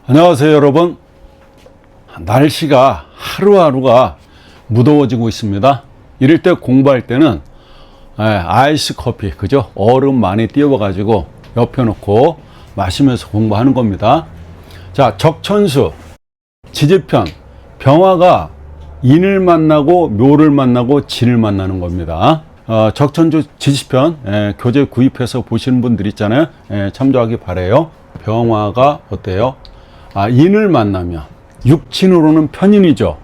안녕하세요 여러분. 날씨가 하루하루가 무더워지고 있습니다. 이럴 때 공부할 때는 아이스 커피, 그죠? 얼음 많이 띄워 가지고 옆에 놓고 마시면서 공부하는 겁니다. 자, 적천수 지지편, 병화가 인을 만나고 묘를 만나고 진을 만나는 겁니다. 적천수 지지편 교재 구입해서 보시는 분들 있잖아요. 참조하기 바래요. 병화가 어때요? 인을 만나면 육친으로는 편인이죠.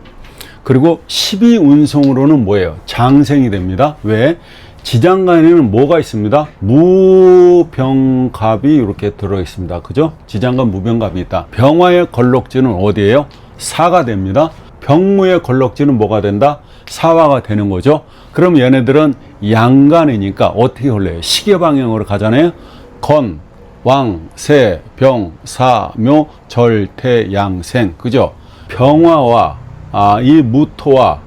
그리고 12운송으로는 뭐예요? 장생이 됩니다. 왜? 지장간에는 뭐가 있습니다? 무병갑이 이렇게 들어 있습니다. 그죠? 지장간 무병갑이 있다. 병화의 걸럭지는 어디예요? 사가 됩니다. 병무의 걸럭지는 뭐가 된다? 사화가 되는 거죠. 그럼 얘네들은 양간이니까 어떻게 흘러요? 시계 방향으로 가잖아요. 건, 왕, 세, 병, 사, 묘, 절, 태, 양, 생. 그죠? 병화와 이 무토와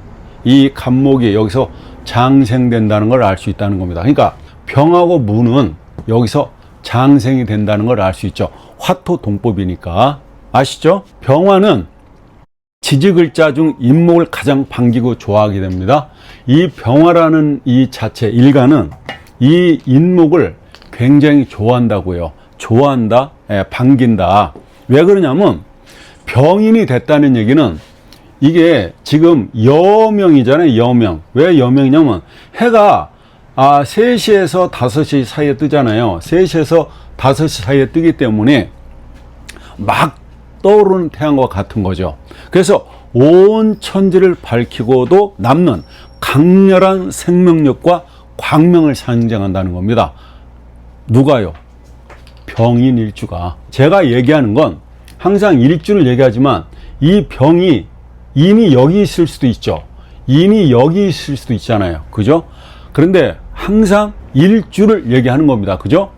이 간목이 여기서 장생된다는 걸 알 수 있다는 겁니다. 그러니까 병하고 무는 여기서 장생이 된다는 걸 알 수 있죠. 화토 동법이니까. 아시죠? 병화는 지지글자 중 인목을 가장 반기고 좋아하게 됩니다. 이 병화라는 이 자체 일간은 이 인목을 굉장히 좋아한다고요. 좋아한다, 반긴다. 왜 그러냐면 병인이 됐다는 얘기는 이게 지금 여명이잖아요. 여명. 왜 여명이냐면 해가 3시에서 5시 사이에 뜨잖아요. 3시에서 5시 사이에 뜨기 때문에 막 떠오르는 태양과 같은 거죠. 그래서 온 천지를 밝히고도 남는 강렬한 생명력과 광명을 상징한다는 겁니다. 누가요? 병인 일주가. 제가 얘기하는 건 항상 일주를 얘기하지만 이 병이 인이 여기 있을 수도 있죠. 인이 여기 있을 수도 있잖아요. 그죠? 그런데 항상 일주를 얘기하는 겁니다. 그죠?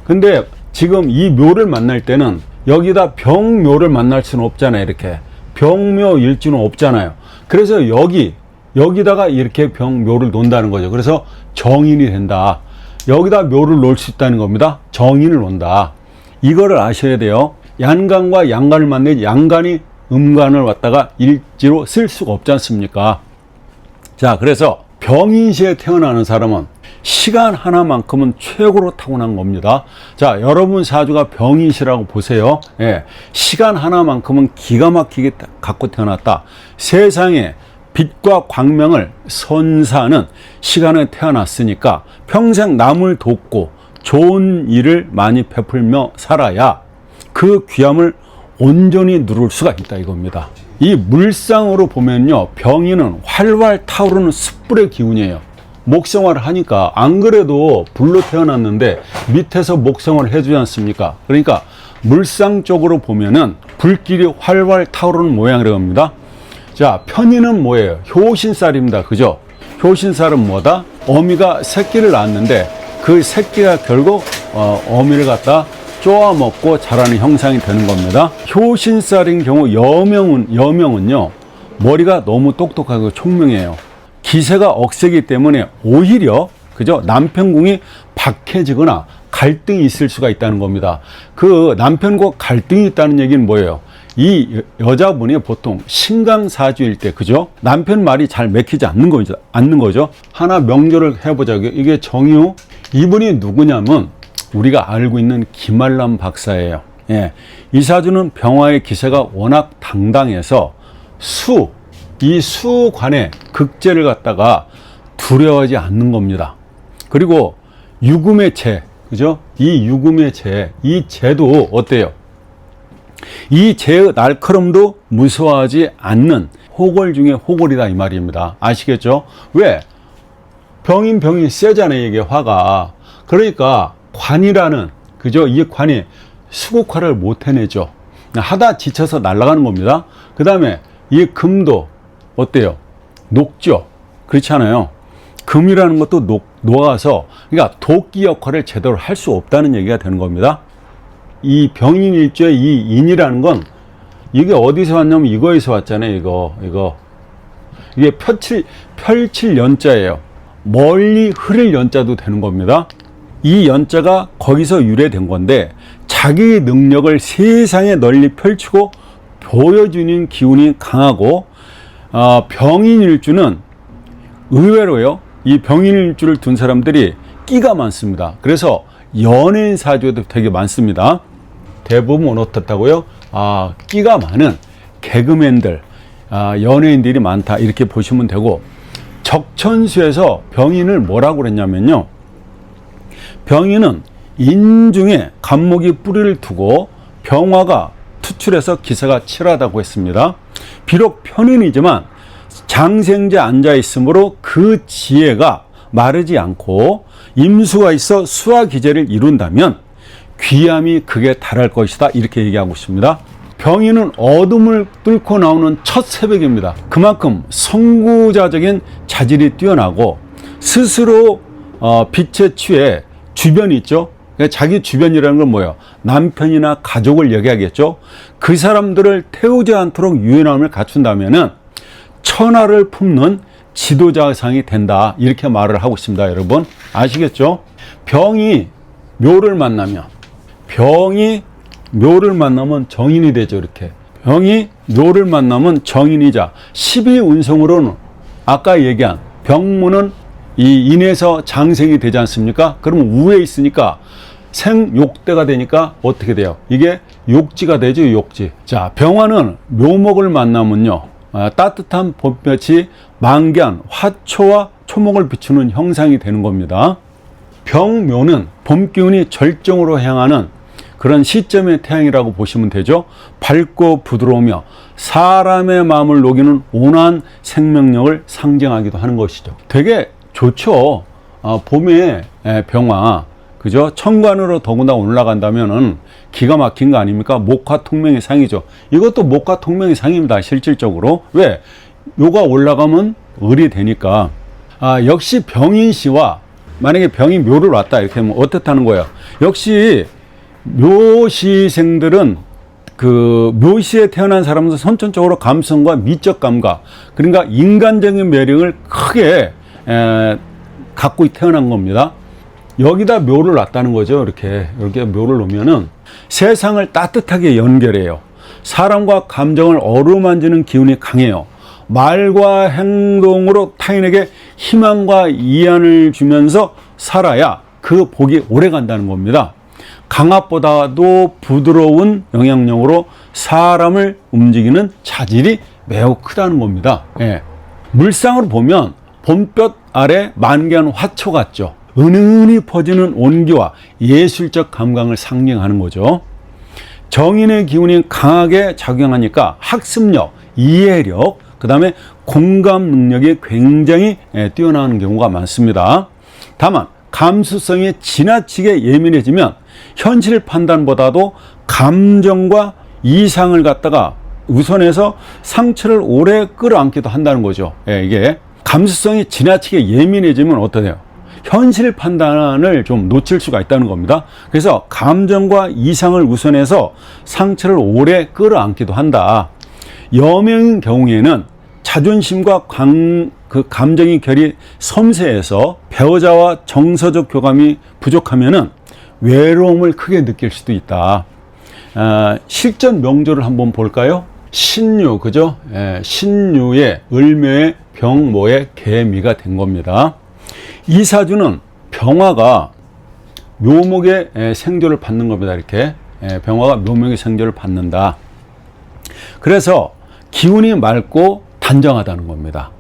근데 지금 이 묘를 만날 때는 여기다 병묘를 만날 수는 없잖아요. 이렇게 병묘 일주는 없잖아요. 그래서 여기다가 이렇게 병묘를 놓는다는 거죠. 그래서 정인이 된다. 여기다 묘를 놓을 수 있다는 겁니다. 정인을 놓는다. 이거를 아셔야 돼요. 양간과 양간을 만나야지 양간이 음간을 갖다가 일지로 쓸 수가 없지 않습니까? 자, 그래서 병인시에 태어나는 사람은 시간 하나만큼은 최고로 타고난 겁니다. 자, 여러분 사주가 병인시라고 보세요. 시간 하나만큼은 기가 막히게 갖고 태어났다. 세상에 빛과 광명을 선사하는 시간에 태어났으니까 평생 남을 돕고 좋은 일을 많이 베풀며 살아야 그 귀함을 온전히 누릴 수가 있다 이겁니다. 이 물상으로 보면요, 병인은 활활 타오르는 숯불의 기운이에요. 목생활을 하니까 안 그래도 불로 태어났는데 밑에서 목생활을 해주지 않습니까? 그러니까 물상 쪽으로 보면은 불길이 활활 타오르는 모양이라고 합니다. 자, 편인은 뭐예요? 효신살입니다. 그죠? 효신살은 뭐다? 어미가 새끼를 낳았는데 그 새끼가 결국 어미를 갖다 쪼아먹고 자라는 형상이 되는 겁니다. 효신살인 경우 여명은요, 머리가 너무 똑똑하고 총명해요. 기세가 억세기 때문에 오히려, 그죠? 남편궁이 박해지거나 갈등이 있을 수가 있다는 겁니다. 그 남편과 갈등이 있다는 얘기는 뭐예요? 이 여자분이 보통 신강사주일 때, 그죠? 남편 말이 잘 맥히지 않는 거죠. 하나 명조를 해보자고요. 이게 정유. 이분이 누구냐면 우리가 알고 있는 김알람 박사예요. 이 사주는 병화의 기세가 워낙 당당해서 이 수관의 극제를 갖다가 두려워하지 않는 겁니다. 그리고 유금의 재, 그죠? 이 유금의 재, 이 재도 어때요? 이 재의 날카로움도 무서워하지 않는 호골 중에 호골이다 이 말입니다. 아시겠죠? 왜? 병이 세잖아요, 이게 화가. 그러니까 관이라는, 그죠? 이 관이 수국화를 못 해내죠. 하다 지쳐서 날아가는 겁니다. 그 다음에 이 금도 어때요? 녹죠. 그렇잖아요. 금이라는 것도 녹아서, 그러니까 도끼 역할을 제대로 할 수 없다는 얘기가 되는 겁니다. 이 병인일주의 이 인이라는 건 이게 어디서 왔냐면 이거에서 왔잖아요. 이게 펼칠 연자예요. 멀리 흐를 연자도 되는 겁니다. 이 연자가 거기서 유래된 건데 자기 능력을 세상에 널리 펼치고 보여주는 기운이 강하고 병인일주는 의외로요. 이 병인일주를 둔 사람들이 끼가 많습니다. 그래서 연예인 사주에도 되게 많습니다. 대부분 어떻다고요? 끼가 많은 개그맨들, 연예인들이 많다 이렇게 보시면 되고 적천수에서 병인을 뭐라고 그랬냐면요. 병인은 인중에 간목이 뿌리를 두고 병화가 투출해서 기세가 칠하다고 했습니다. 비록 편인이지만 장생제 앉아 있으므로 그 지혜가 마르지 않고 임수가 있어 수화기제를 이룬다면 귀함이 극에 달할 것이다 이렇게 얘기하고 있습니다. 병인은 어둠을 뚫고 나오는 첫 새벽입니다. 그만큼 선구자적인 자질이 뛰어나고 스스로 빛에 취해 주변이 있죠. 자기 주변이라는 건 뭐예요? 남편이나 가족을 얘기하겠죠. 그 사람들을 태우지 않도록 유연함을 갖춘다면은 천하를 품는 지도자상이 된다 이렇게 말을 하고 있습니다. 여러분 아시겠죠? 병이 묘를 만나면 정인이 되죠. 이렇게 병이 묘를 만나면 정인이자 12운성으로는 아까 얘기한 병무는 이 인에서 장생이 되지 않습니까? 그러면 우에 있으니까 생욕대가 되니까 어떻게 돼요? 이게 욕지가 되죠. 욕지. 자, 병화는 묘목을 만나면요, 따뜻한 봄볕이 만개한 화초와 초목을 비추는 형상이 되는 겁니다. 병묘는 봄 기운이 절정으로 향하는 그런 시점의 태양이라고 보시면 되죠. 밝고 부드러우며 사람의 마음을 녹이는 온화한 생명력을 상징하기도 하는 것이죠. 되게 좋죠. 봄에 병화, 그죠? 천간으로 더구나 올라간다면은 기가 막힌 거 아닙니까? 목화통명의 상이죠. 이것도 목화통명의 상입니다. 실질적으로. 왜? 요가 올라가면 을이 되니까. 역시 병인시와 만약에 병이 묘를 왔다 이렇게 하면 어떻다는 거예요? 역시 묘시생들은 그 묘시에 태어난 사람은 선천적으로 감성과 미적 감각, 그러니까 인간적인 매력을 크게 갖고 태어난 겁니다. 여기다 묘를 놨다는 거죠. 이렇게 묘를 놓으면은 세상을 따뜻하게 연결해요. 사람과 감정을 어루만지는 기운이 강해요. 말과 행동으로 타인에게 희망과 이안을 주면서 살아야 그 복이 오래 간다는 겁니다. 강압보다도 부드러운 영향력으로 사람을 움직이는 자질이 매우 크다는 겁니다. 예. 물상으로 보면 봄볕 아래 만개한 화초 같죠. 은은히 퍼지는 온기와 예술적 감각을 상징하는 거죠. 정인의 기운이 강하게 작용하니까 학습력, 이해력, 그 다음에 공감 능력이 굉장히 뛰어나는 경우가 많습니다. 다만 감수성이 지나치게 예민해지면 현실 판단보다도 감정과 이상을 갖다가 우선해서 상처를 오래 끌어안기도 한다는 거죠. 이게 감수성이 지나치게 예민해지면 어떠세요? 현실 판단을 좀 놓칠 수가 있다는 겁니다. 그래서 감정과 이상을 우선해서 상처를 오래 끌어안기도 한다. 여명인 경우에는 자존심과 감정의 결이 섬세해서 배우자와 정서적 교감이 부족하면은 외로움을 크게 느낄 수도 있다. 실전 명조를 한번 볼까요? 신유, 그죠? 신유의 을묘의 병모의 개미가 된 겁니다. 이 사주는 병화가 묘목의 생조를 받는 겁니다. 이렇게 병화가 묘목의 생조를 받는다. 그래서 기운이 맑고 단정하다는 겁니다.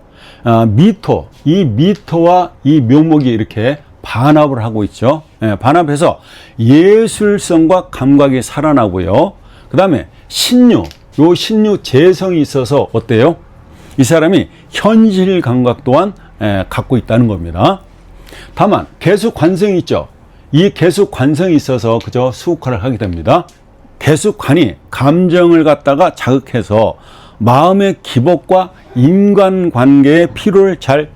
미토, 이 미토와 이 묘목이 이렇게 반합을 하고 있죠. 반합해서 예술성과 감각이 살아나고요. 그 다음에 신유, 요 신유 재성이 있어서 어때요? 이 사람이 현실 감각 또한 갖고 있다는 겁니다. 다만 개수관성이 있죠. 이 개수관성이 있어서 그저 수국화를 하게 됩니다. 개수관이 감정을 갖다가 자극해서 마음의 기복과 인간관계의 피로를 잘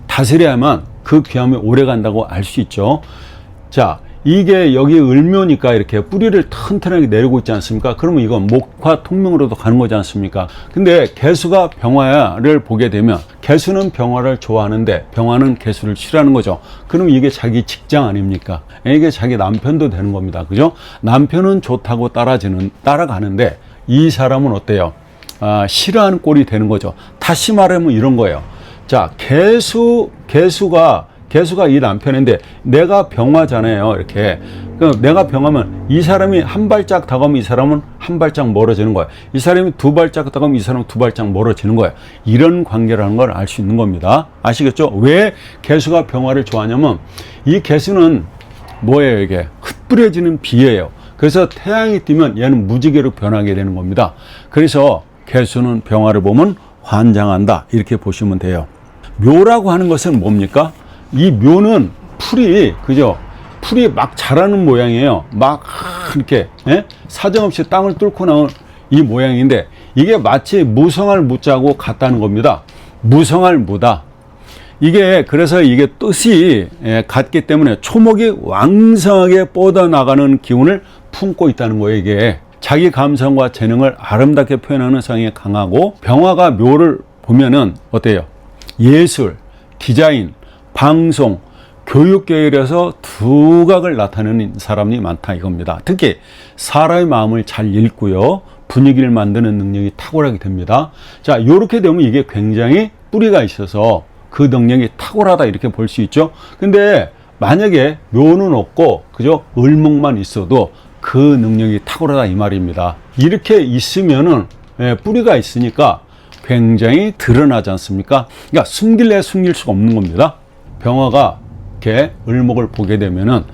다스려야만 그 귀함이 오래 간다고 알 수 있죠. 자, 이게 여기 을묘니까 이렇게 뿌리를 튼튼하게 내리고 있지 않습니까? 그러면 이건 목화 통명으로도 가는 거지 않습니까? 근데 개수가 병화를 보게 되면 개수는 병화를 좋아하는데 병화는 개수를 싫어하는 거죠. 그럼 이게 자기 직장 아닙니까? 이게 자기 남편도 되는 겁니다. 그죠? 남편은 좋다고 따라가는데 이 사람은 어때요? 싫어하는 꼴이 되는 거죠. 다시 말하면 이런 거예요. 자, 개수가 이 남편인데 내가 병화잖아요. 이렇게. 내가 병하면 이 사람이 한 발짝 다가오면 이 사람은 한 발짝 멀어지는 거예요. 이 사람이 두 발짝 다가오면 이 사람은 두 발짝 멀어지는 거예요. 이런 관계라는 걸 알 수 있는 겁니다. 아시겠죠? 왜 개수가 병화를 좋아하냐면 이 개수는 뭐예요? 이게 흩뿌려지는 비예요. 그래서 태양이 뜨면 얘는 무지개로 변하게 되는 겁니다. 그래서 개수는 병화를 보면 환장한다. 이렇게 보시면 돼요. 묘라고 하는 것은 뭡니까? 이 묘는 풀이, 그죠? 풀이 막 자라는 모양이에요. 막 이렇게, 사정없이 땅을 뚫고 나온 이 모양인데, 이게 마치 무성할 무자고 같다는 겁니다. 무성할 무다. 그래서 이게 뜻이 같기 때문에 초목이 왕성하게 뻗어나가는 기운을 품고 있다는 거예요, 이게. 자기 감성과 재능을 아름답게 표현하는 성향이 강하고, 병화가 묘를 보면은 어때요? 예술, 디자인, 방송, 교육 계열에서 두각을 나타내는 사람이 많다 이겁니다. 특히 사람의 마음을 잘 읽고요. 분위기를 만드는 능력이 탁월하게 됩니다. 자, 이렇게 되면 이게 굉장히 뿌리가 있어서 그 능력이 탁월하다 이렇게 볼 수 있죠. 근데 만약에 묘는 없고 그죠? 을목만 있어도 그 능력이 탁월하다 이 말입니다. 이렇게 있으면은 뿌리가 있으니까 굉장히 드러나지 않습니까? 그러니까 숨길 수가 없는 겁니다. 병화가 이렇게 을목을 보게 되면은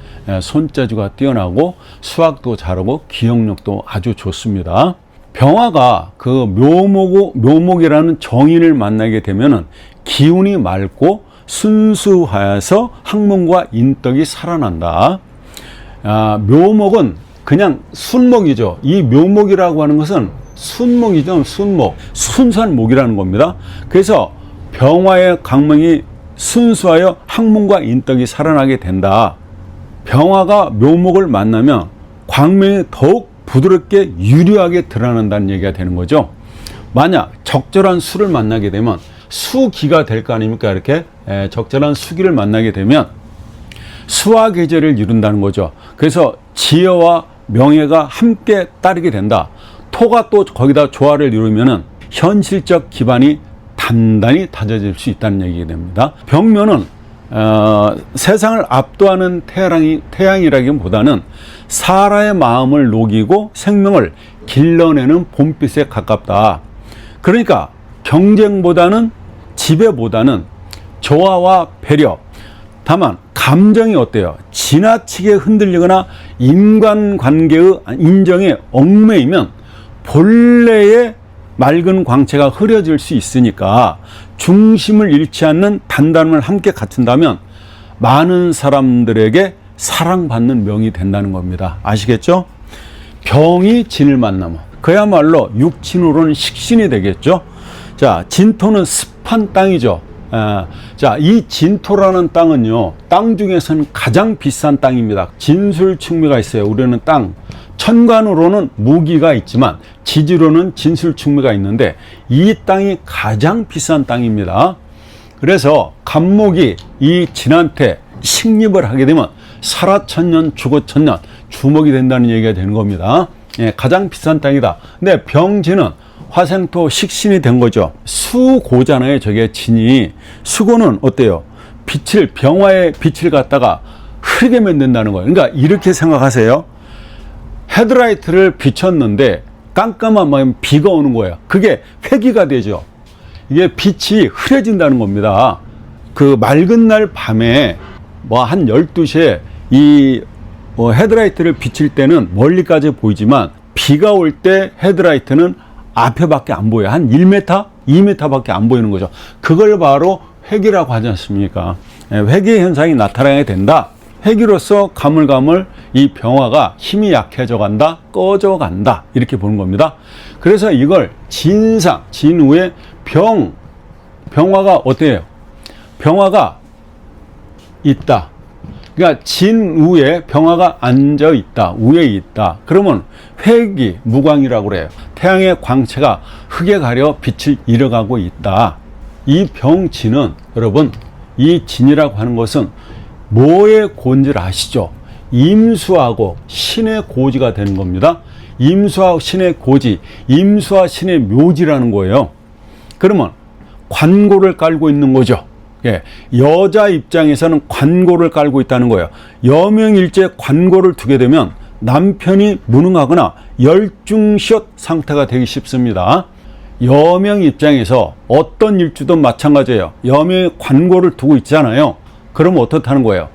손재주가 뛰어나고 수학도 잘하고 기억력도 아주 좋습니다. 병화가 그 묘목이라는 정인을 만나게 되면은 기운이 맑고 순수하여서 학문과 인덕이 살아난다. 묘목은 그냥 순목이죠. 이 묘목이라고 하는 것은 순목이죠. 순목. 순수한 목이라는 겁니다. 그래서 병화의 강명이 순수하여 학문과 인덕이 살아나게 된다. 병화가 묘목을 만나면 광명이 더욱 부드럽게 유려하게 드러난다는 얘기가 되는 거죠. 만약 적절한 수를 만나게 되면 수기가 될 거 아닙니까? 이렇게 적절한 수기를 만나게 되면 수화 계절을 이룬다는 거죠. 그래서 지혜와 명예가 함께 따르게 된다. 토가 또 거기다 조화를 이루면은 현실적 기반이 단단히 다져질 수 있다는 얘기가 됩니다. 병묘는 세상을 압도하는 태양이라기보다는 사람의 마음을 녹이고 생명을 길러내는 봄빛에 가깝다. 그러니까 경쟁보다는 지배보다는 조화와 배려. 다만 감정이 어때요? 지나치게 흔들리거나 인간관계의 인정에 얽매이면 본래의 맑은 광채가 흐려질 수 있으니까 중심을 잃지 않는 단단함을 함께 갖춘다면 많은 사람들에게 사랑받는 명이 된다는 겁니다. 아시겠죠? 병이 진을 만나면 그야말로 육친으로는 식신이 되겠죠. 자, 진토는 습한 땅이죠. 자, 이 진토라는 땅은요, 땅 중에서는 가장 비싼 땅입니다. 진술충미가 있어요. 우리는 땅. 천간으로는 무기가 있지만 지지로는 진술충미가 있는데 이 땅이 가장 비싼 땅입니다. 그래서 간목이 이 진한테 식립을 하게 되면 살아천년 죽어천년 주목이 된다는 얘기가 되는 겁니다. 가장 비싼 땅이다. 근데 병진은 화생토 식신이 된 거죠. 수고잖아요. 저게 진이. 수고는 어때요? 병화의 빛을 갖다가 흐리게 만든다는 거예요. 그러니까 이렇게 생각하세요. 헤드라이트를 비췄는데 깜깜한 밤에 비가 오는 거예요. 그게 회기가 되죠. 이게 빛이 흐려진다는 겁니다. 그 맑은 날 밤에 한 12시에 이 헤드라이트를 비칠 때는 멀리까지 보이지만 비가 올 때 헤드라이트는 앞에밖에 안 보여요. 한 1m, 2m밖에 안 보이는 거죠. 그걸 바로 회기라고 하지 않습니까? 회기 현상이 나타나게 된다. 회기로서 가물가물 이 병화가 힘이 약해져 간다, 꺼져 간다, 이렇게 보는 겁니다. 그래서 이걸 진상, 진후에 병화가 어때요? 병화가 있다. 그러니까 진 위에 병화가 앉아 있다, 위에 있다. 그러면 회기, 무광이라고 그래요. 태양의 광채가 흙에 가려 빛을 잃어가고 있다. 이 병진은 여러분, 이 진이라고 하는 것은 뭐의 고인지를 아시죠? 임수하고 신의 고지가 되는 겁니다. 임수와 신의 고지, 임수와 신의 묘지라는 거예요. 그러면 관고를 깔고 있는 거죠. 예, 여자 입장에서는 관고를 깔고 있다는 거예요. 여명일제 관고를 두게 되면 남편이 무능하거나 열중시옷 상태가 되기 쉽습니다. 여명 입장에서 어떤 일주도 마찬가지예요. 여명의 관고를 두고 있잖아요. 그러면 어떻다는 거예요?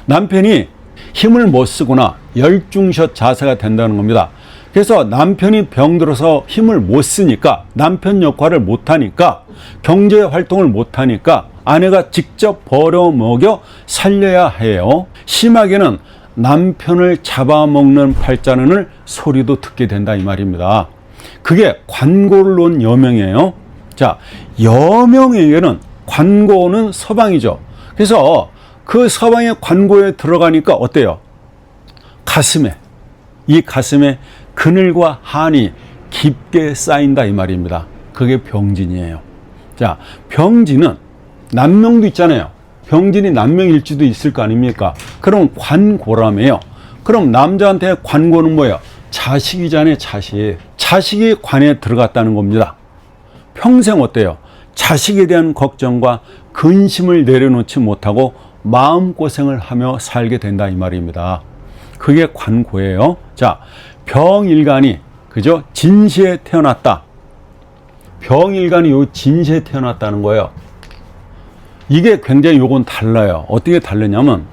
남편이 힘을 못 쓰거나 열중시옷 자세가 된다는 겁니다. 그래서 남편이 병들어서 힘을 못 쓰니까, 남편 역할을 못 하니까, 경제 활동을 못 하니까 아내가 직접 벌어먹여 살려야 해요. 심하게는 남편을 잡아먹는 팔자는을 소리도 듣게 된다 이 말입니다. 그게 관고를 놓은 여명이에요. 자, 여명에게는 관고는 서방이죠. 그래서 그 서방의 관고에 들어가니까 어때요? 이 가슴에 그늘과 한이 깊게 쌓인다 이 말입니다. 그게 병진이에요. 자, 병진은 남명도 있잖아요. 병진이 남명일지도 있을 거 아닙니까? 그럼 관고라며요. 그럼 남자한테 관고는 뭐예요? 자식이잖아요, 자식. 자식이 관에 들어갔다는 겁니다. 평생 어때요? 자식에 대한 걱정과 근심을 내려놓지 못하고 마음고생을 하며 살게 된다 이 말입니다. 그게 관고예요. 자, 병일간이, 그죠? 진시에 태어났다. 병일간이 요 진시에 태어났다는 거예요. 이게 굉장히 요건 달라요. 어떻게 다르냐면,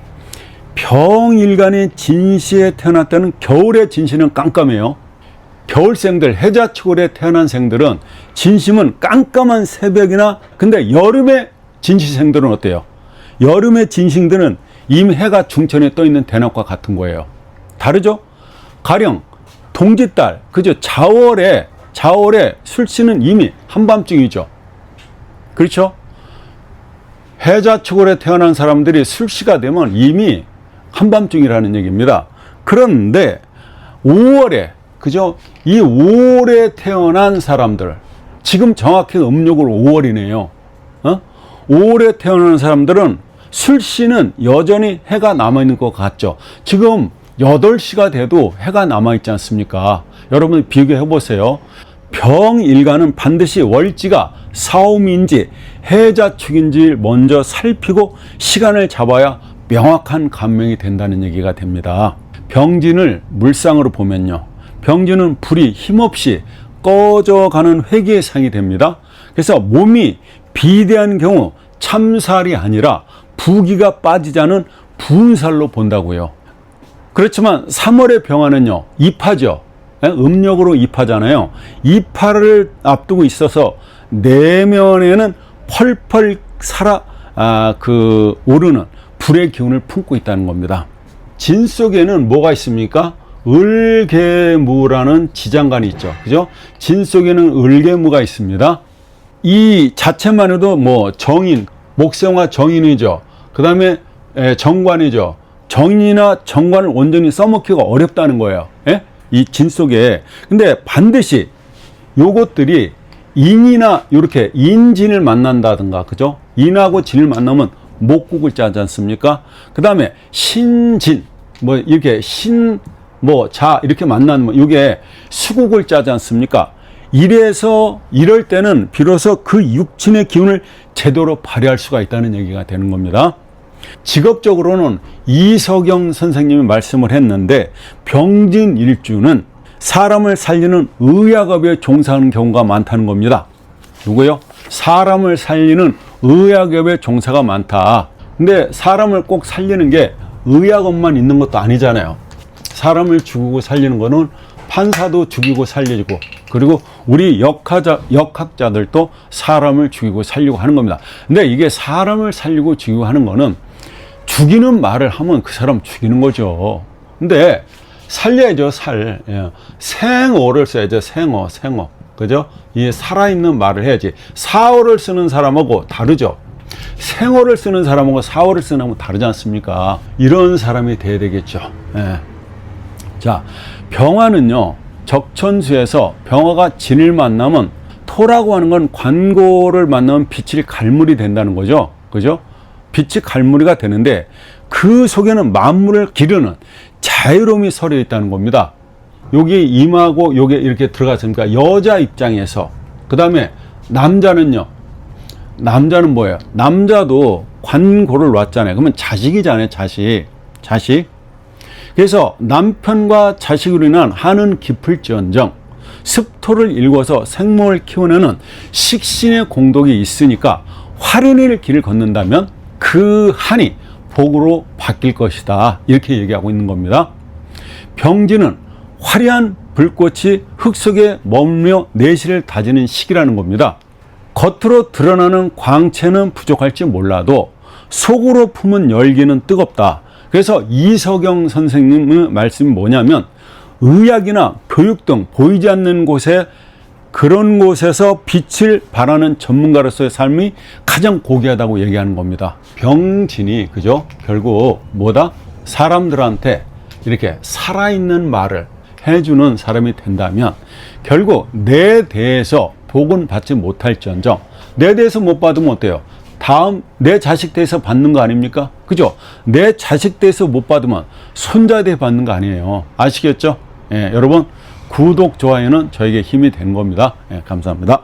병일간이 진시에 태어났다는 겨울의 진시는 깜깜해요. 겨울생들, 해자초월에 태어난 생들은 진심은 깜깜한 새벽이나, 근데 여름의 진시생들은 어때요? 여름의 진싱들은 이미 해가 중천에 떠 있는 대낮과 같은 거예요. 다르죠? 가령 동짓달, 그죠? 자월에 술씨는 이미 한밤중이죠. 그렇죠? 해자초월에 태어난 사람들이 술씨가 되면 이미 한밤중이라는 얘기입니다. 그런데 5월에, 그죠? 이 5월에 태어난 사람들, 지금 정확히 음력으로 5월이네요. 5월에 태어난 사람들은 술씨는 여전히 해가 남아있는 것 같죠. 지금 8시가 돼도 해가 남아있지 않습니까? 여러분 비교해 보세요. 병일간은 반드시 월지가 사오미인지 해자축인지 먼저 살피고 시간을 잡아야 명확한 감명이 된다는 얘기가 됩니다. 병진을 물상으로 보면요, 병진은 불이 힘없이 꺼져가는 회기의 상이 됩니다. 그래서 몸이 비대한 경우 참살이 아니라 부기가 빠지지 않은 분살로 본다고요. 그렇지만 3월의 병화는요, 입하죠. 음력으로 입하잖아요. 입하를 앞두고 있어서 내면에는 펄펄 오르는 불의 기운을 품고 있다는 겁니다. 진 속에는 뭐가 있습니까? 을계무라는 지장간이 있죠. 그죠? 진 속에는 을계무가 있습니다. 이 자체만 해도 뭐 정인, 목생화 정인이죠. 그 다음에 정관이죠. 정인이나 정관을 온전히 써먹기가 어렵다는 거예요. 예? 이 진 속에. 근데 반드시 요것들이 인이나 이렇게 인진을 만난다든가, 그죠? 인하고 진을 만나면 목국을 짜지 않습니까? 그 다음에 신진, 뭐 이렇게 자 이렇게 만나면 이게 수국을 짜지 않습니까? 이럴 때는 비로소 그 육친의 기운을 제대로 발휘할 수가 있다는 얘기가 되는 겁니다. 직업적으로는 이석영 선생님이 말씀을 했는데, 병진 일주는 사람을 살리는 의학업에 종사하는 경우가 많다는 겁니다. 누구요? 사람을 살리는 의학업에 종사가 많다. 근데 사람을 꼭 살리는 게 의학업만 있는 것도 아니잖아요. 사람을 죽이고 살리는 거는 판사도 죽이고 살리고, 그리고 우리 역학자들도 사람을 죽이고 살리고 하는 겁니다. 근데 이게 사람을 살리고 죽이고 하는 거는 죽이는 말을 하면 그 사람 죽이는 거죠. 근데 살려야죠, 생어를 써야죠, 생어. 그죠? 이 살아있는 말을 해야지. 사어를 쓰는 사람하고 다르죠. 생어를 쓰는 사람하고 사어를 쓰는 사람은 다르지 않습니까? 이런 사람이 돼야 되겠죠. 예. 자, 병화는요, 적천수에서 병화가 진을 만나면, 토라고 하는 건 관고를 만나면 빛이 갈무리 된다는 거죠. 그죠? 빛이 갈무리가 되는데 그 속에는 만물을 기르는 자유로움이 서려 있다는 겁니다. 여기 임하고 여기 이렇게 들어갔으니까 여자 입장에서, 그 다음에 남자는요, 남자는 뭐예요? 남자도 관고를 놨잖아요. 그러면 자식이잖아요. 자식. 그래서 남편과 자식으로 인한 한은 깊을지언정 습토를 일궈서 생목을 키워내는 식신의 공덕이 있으니까 화련의 길을 걷는다면 그 한이 복으로 바뀔 것이다. 이렇게 얘기하고 있는 겁니다. 병지는 화려한 불꽃이 흙 속에 머물며 내실을 다지는 시기라는 겁니다. 겉으로 드러나는 광채는 부족할지 몰라도 속으로 품은 열기는 뜨겁다. 그래서 이석영 선생님의 말씀이 뭐냐면, 의학이나 교육 등 보이지 않는 곳에, 그런 곳에서 빛을 발하는 전문가로서의 삶이 가장 고귀하다고 얘기하는 겁니다. 병진이, 그죠? 결국 뭐다? 사람들한테 이렇게 살아있는 말을 해주는 사람이 된다면 결국 내 대해서 복은 받지 못할지언정, 내 대해서 못 받으면 어때요? 다음 내 자식 대해서 받는 거 아닙니까? 그죠? 내 자식 대해서 못 받으면 손자 대해 받는 거 아니에요. 아시겠죠? 예, 여러분 구독, 좋아요는 저에게 힘이 되는 겁니다. 예, 감사합니다.